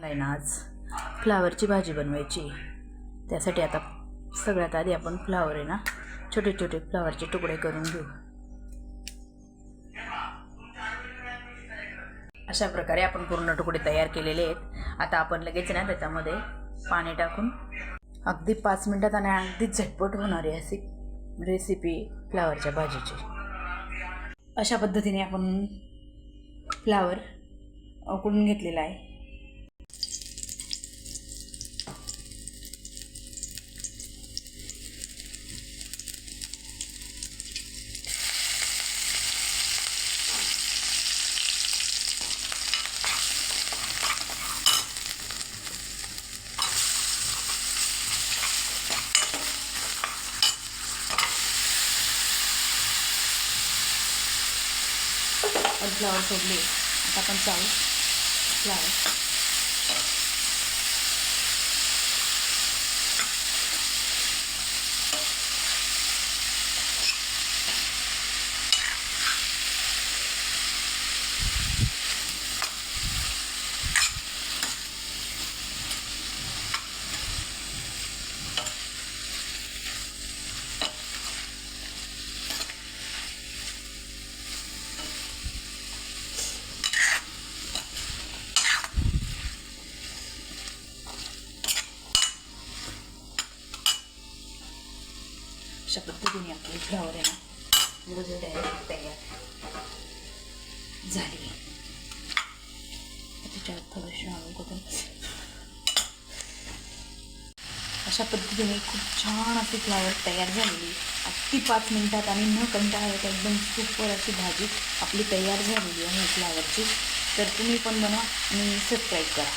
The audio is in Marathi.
आहे ना आज फ्लावरची भाजी बनवायची. त्यासाठी आता सगळ्यात आधी आपण फ्लावर आहे ना छोटे छोटे फ्लावरचे तुकडे करून घेऊ. अशा प्रकारे आपण पूर्ण तुकडे तयार केलेले आहेत. आता आपण लगेच ना त्याच्यामध्ये पाणी टाकून अगदी 5 मिनिटात आणि अगदी झटपट होणारी अशी रेसिपी फ्लावरच्या भाजीची. अशा पद्धतीने आपण फ्लावर उकळून घेतलेला आहे. फ्लावर सोडले आता आपण चालू फ्लावर अशा पद्धतीने आपली फ्लावर आहे ना रोज तयार झाली. त्याच्यात थोडंसं हळू करून अशा पद्धतीने खूप छान अशी फ्लावर तयार झालेली. अगदी 5 मिनिटात आणि न कंटाळता एकदम सुपर अशी भाजी आपली तयार झालेली आहे फ्लावरची. तर तुम्ही पण बनवा आणि सबस्क्राईब करा.